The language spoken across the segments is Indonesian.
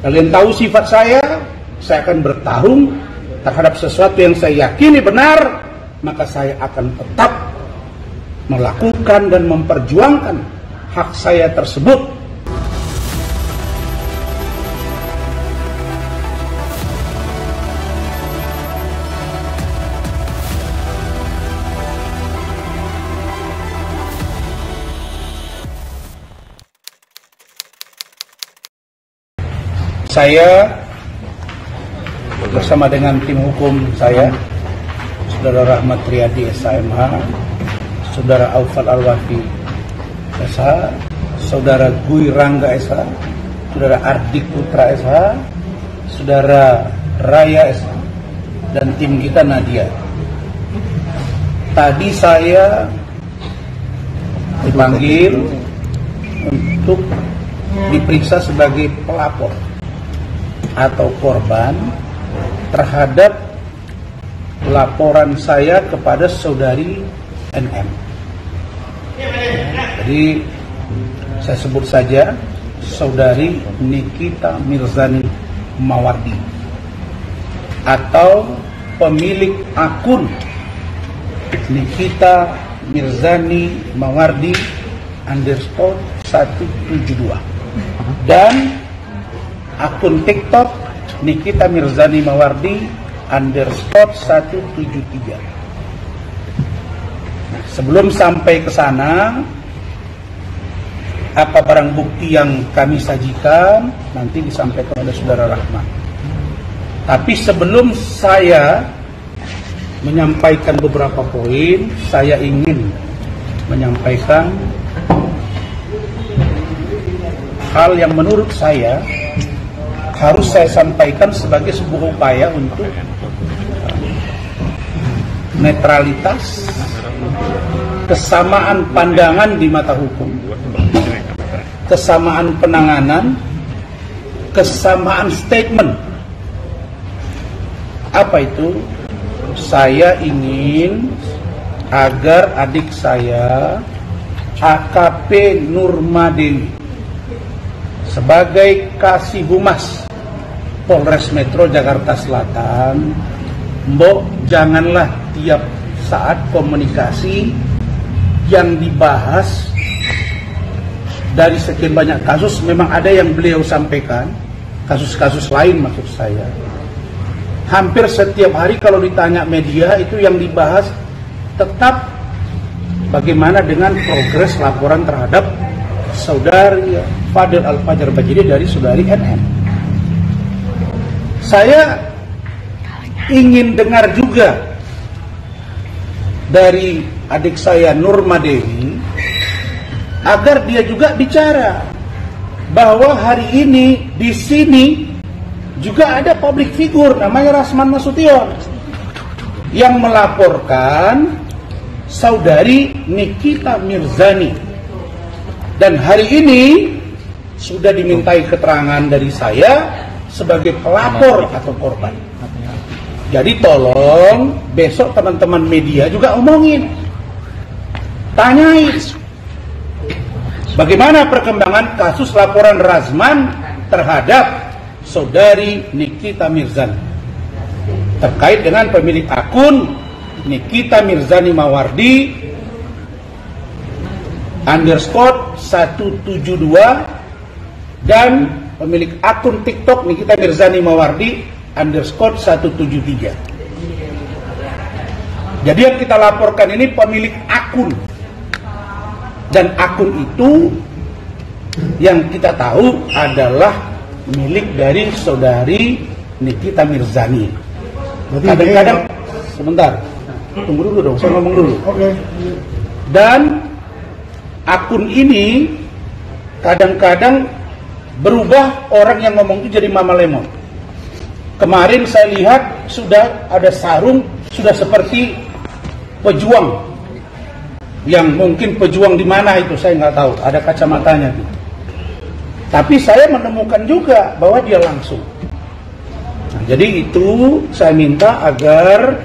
Kalian tahu sifat saya akan bertarung terhadap sesuatu yang saya yakini benar, maka saya akan tetap melakukan dan memperjuangkan hak saya tersebut. Saya bersama dengan tim hukum saya, Saudara Rahmat Riyadi SHMH, Saudara Aufal Al-Wafi SH, Saudara Gui Rangga SH, Saudara Ardik Putra SH, Saudara Raya SH, dan tim kita Nadia. Tadi saya dipanggil untuk diperiksa sebagai pelapor atau korban terhadap laporan saya kepada saudari NM. Jadi saya sebut saja saudari Nikita Mirzani Mawardi atau pemilik akun Nikita Mirzani Mawardi _172 dan akun TikTok Nikita Mirzani Mawardi _173. Nah, sebelum sampai ke sana, apa barang bukti yang kami sajikan nanti disampaikan oleh Saudara Rahmat. Tapi sebelum saya menyampaikan beberapa poin, saya ingin menyampaikan hal yang menurut saya harus saya sampaikan sebagai sebuah upaya untuk netralitas, kesamaan pandangan di mata hukum, kesamaan penanganan, kesamaan statement. Apa itu? Saya ingin agar adik saya AKP Nurmadewi sebagai Kasih Humas Polres Metro Jakarta Selatan, mbok janganlah tiap saat komunikasi yang dibahas dari sekian banyak kasus, memang ada yang beliau sampaikan, kasus-kasus lain maksud saya. Hampir setiap hari kalau ditanya media itu yang dibahas tetap bagaimana dengan progres laporan terhadap saudari Fadil Al-Fajar Bajili dari saudari NM. Saya ingin dengar juga dari adik saya Nurmadewi agar dia juga bicara bahwa hari ini di sini juga ada public figure namanya Rasman Nasution yang melaporkan saudari Nikita Mirzani, dan hari ini sudah dimintai keterangan dari saya sebagai pelapor atau korban. Jadi tolong besok teman-teman media juga omongin, tanyain bagaimana perkembangan kasus laporan Rasman terhadap saudari Nikita Mirzani terkait dengan pemilik akun Nikita Mirzani Mawardi _172 dan pemilik akun TikTok Nikita Mirzani Mawardi _173. Jadi yang kita laporkan ini pemilik akun, dan akun itu yang kita tahu adalah milik dari saudari Nikita Mirzani. Kadang-kadang, sebentar, tunggu dulu dong, saya ngomong dulu. Oke. Dan akun ini kadang-kadang berubah, orang yang ngomong itu jadi Mama Lemon. Kemarin saya lihat sudah ada sarung, sudah seperti pejuang. Yang mungkin pejuang di mana itu saya nggak tahu, ada kacamatanya gitu. Tapi saya menemukan juga bahwa dia langsung. Nah, jadi itu saya minta agar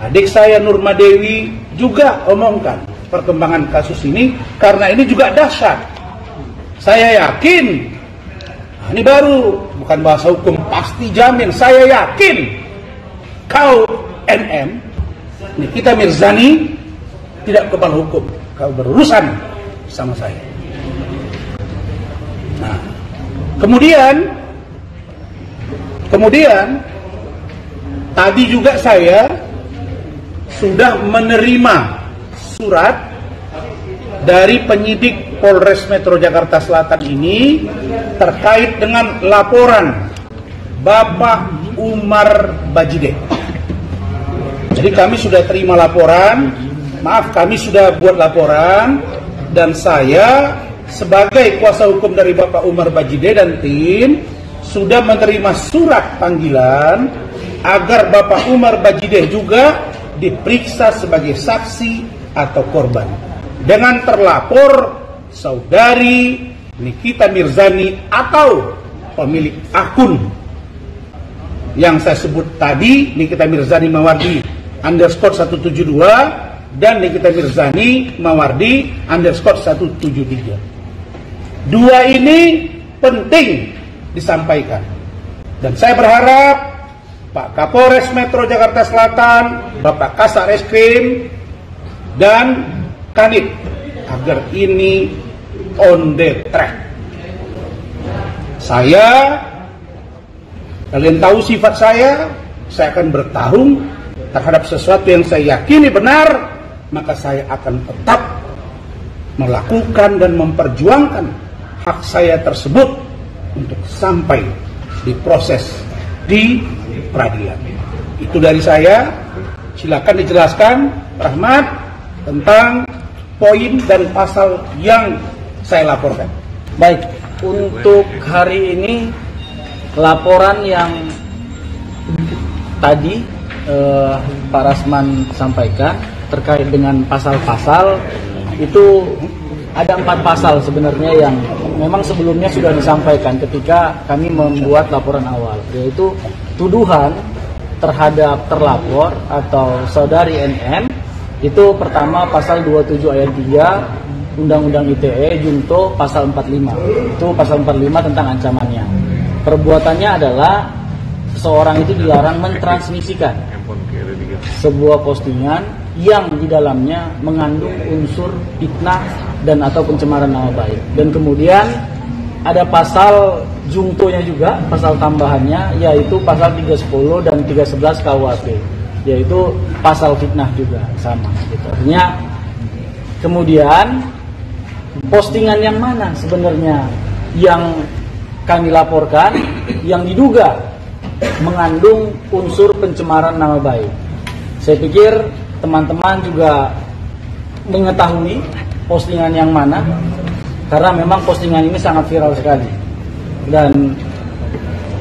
adik saya Nurmadewi juga omongkan perkembangan kasus ini, karena ini juga dahsyat. Saya yakin Ini baru, bukan bahasa hukum, pasti jamin, saya yakin kau NM, Nikita Mirzani, tidak kebal hukum. Kau berurusan sama saya. Nah, kemudian tadi juga saya sudah menerima surat dari penyidik Polres Metro Jakarta Selatan ini terkait dengan laporan Bapak Umar Bajide. Jadi kami sudah terima laporan, kami sudah buat laporan, dan saya sebagai kuasa hukum dari Bapak Umar Bajide dan tim sudah menerima surat panggilan agar Bapak Umar Bajide juga diperiksa sebagai saksi atau korban dengan terlapor saudari Nikita Mirzani atau pemilik akun yang saya sebut tadi, Nikita Mirzani Mawardi _172 dan Nikita Mirzani Mawardi _173. Dua ini penting disampaikan, dan saya berharap Pak Kapolres Metro Jakarta Selatan, Bapak Kasat Reskrim, dan Kanit agar ini on the track. Kalian tahu sifat saya akan bertarung terhadap sesuatu yang saya yakini benar, maka saya akan tetap melakukan dan memperjuangkan hak saya tersebut untuk sampai diproses di peradilan. Itu dari saya. Silakan dijelaskan, Rahmat, tentang poin dan pasal yang saya laporkan. Baik, untuk hari ini laporan yang tadi Pak Rasman sampaikan terkait dengan pasal-pasal itu ada 4 pasal sebenarnya yang memang sebelumnya sudah disampaikan ketika kami membuat laporan awal, yaitu tuduhan terhadap terlapor atau saudari NM. Itu pertama pasal 27 ayat 3 Undang-Undang ITE Junto pasal 45. Itu pasal 45 tentang ancamannya. Perbuatannya adalah seseorang itu dilarang mentransmisikan sebuah postingan yang di dalamnya mengandung unsur fitnah dan atau pencemaran nama baik. Dan kemudian ada pasal jungtonya juga, pasal tambahannya, yaitu pasal 310 dan 311 KUHP, yaitu pasal fitnah juga sama gitu. Artinya kemudian postingan yang mana sebenarnya yang kami laporkan yang diduga mengandung unsur pencemaran nama baik. Saya pikir teman-teman juga mengetahui postingan yang mana, karena memang postingan ini sangat viral sekali. Dan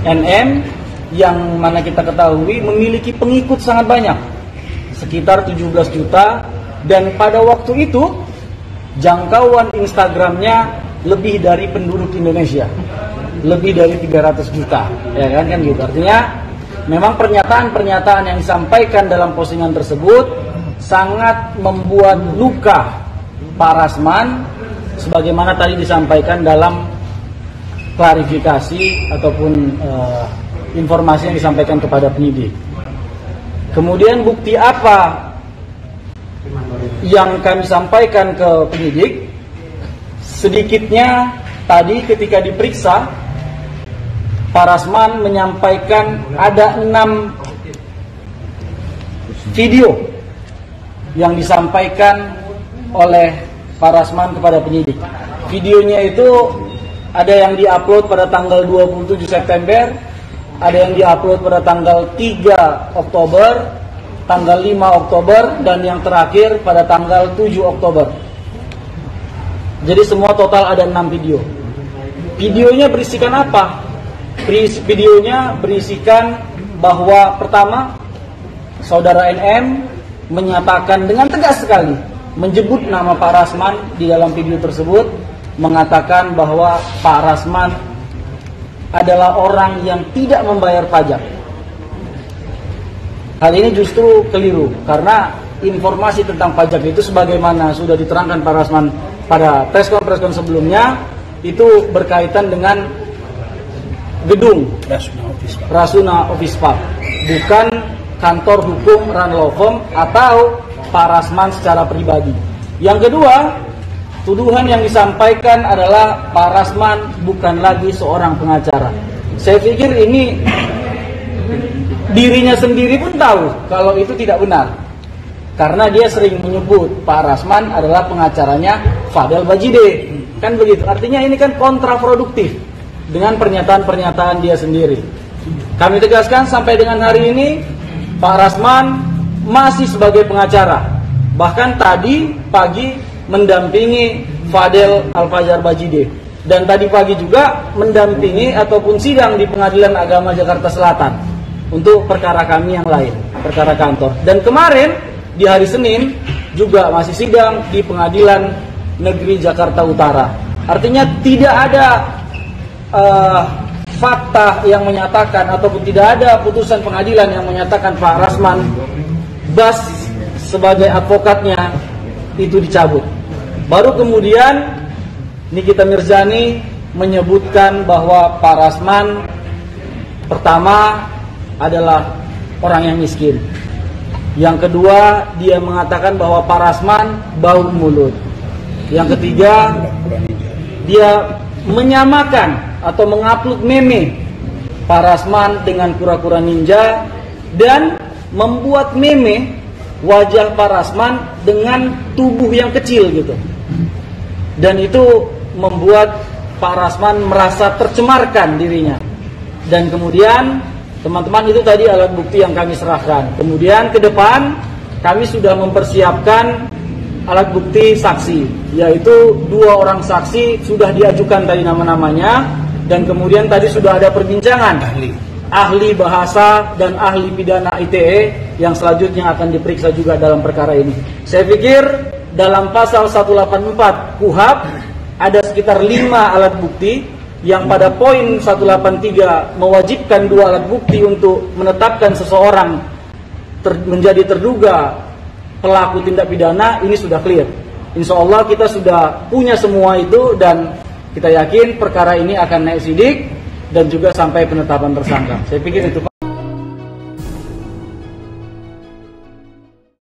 NM yang mana kita ketahui memiliki pengikut sangat banyak, sekitar 17 juta, dan pada waktu itu jangkauan Instagramnya lebih dari penduduk Indonesia, lebih dari 300 juta, ya kan gitu. Artinya memang pernyataan-pernyataan yang disampaikan dalam postingan tersebut sangat membuat luka Pak Rasman, sebagaimana tadi disampaikan dalam klarifikasi ataupun informasi yang disampaikan kepada penyidik. Kemudian bukti apa yang kami sampaikan ke penyidik? Sedikitnya tadi ketika diperiksa, Pak Rasman menyampaikan ada 6 video yang disampaikan oleh Pak Rasman kepada penyidik. Videonya itu ada yang diupload pada tanggal 27 September, ada yang diupload pada tanggal 3 Oktober, tanggal 5 Oktober, dan yang terakhir pada tanggal 7 Oktober. Jadi semua total ada 6 video. Videonya berisikan apa? Videonya berisikan bahwa pertama, saudara NM menyatakan dengan tegas sekali, menyebut nama Pak Rasman di dalam video tersebut, mengatakan bahwa Pak Rasman adalah orang yang tidak membayar pajak. Hal ini justru keliru, karena informasi tentang pajak itu sebagaimana sudah diterangkan Pak Rasman pada press conference sebelumnya, itu berkaitan dengan gedung Rasuna Office Park. Rasuna Office Park, bukan kantor hukum Ranlofom atau Pak Rasman secara pribadi. Yang kedua, tuduhan yang disampaikan adalah Pak Rasman bukan lagi seorang pengacara. Saya pikir ini dirinya sendiri pun tahu kalau itu tidak benar, karena dia sering menyebut Pak Rasman adalah pengacaranya Fadel Bajide. Kan begitu, artinya ini kan kontraproduktif dengan pernyataan-pernyataan dia sendiri. Kami tegaskan sampai dengan hari ini Pak Rasman masih sebagai pengacara. Bahkan tadi pagi mendampingi Fadel Al-Fajar Bajide. Dan tadi pagi juga mendampingi ataupun sidang di Pengadilan Agama Jakarta Selatan untuk perkara kami yang lain, perkara kantor. Dan kemarin di hari Senin juga masih sidang di Pengadilan Negeri Jakarta Utara. Artinya tidak ada fakta yang menyatakan ataupun tidak ada putusan pengadilan yang menyatakan Pak Rasman Bas sebagai advokatnya itu dicabut. Baru kemudian Nikita Mirzani menyebutkan bahwa Pak Rasman pertama adalah orang yang miskin. Yang kedua, dia mengatakan bahwa Pak Rasman bau mulut. Yang ketiga, dia menyamakan atau mengupload meme Pak Rasman dengan kura-kura ninja dan membuat meme wajah Pak Rasman dengan tubuh yang kecil gitu. Dan itu membuat Pak Rasman merasa tercemarkan dirinya. Dan kemudian teman-teman, itu tadi alat bukti yang kami serahkan. Kemudian ke depan kami sudah mempersiapkan alat bukti saksi, yaitu 2 orang saksi sudah diajukan tadi nama-namanya. Dan kemudian tadi sudah ada perbincangan ahli bahasa dan ahli pidana ITE yang selanjutnya akan diperiksa juga dalam perkara ini. Saya pikir dalam pasal 184 KUHP ada sekitar 5 alat bukti yang pada poin 183 mewajibkan 2 alat bukti untuk menetapkan seseorang menjadi terduga pelaku tindak pidana. Ini sudah clear. Insya Allah kita sudah punya semua itu, dan kita yakin perkara ini akan naik sidik dan juga sampai penetapan tersangka. Saya pikir itu, Pak.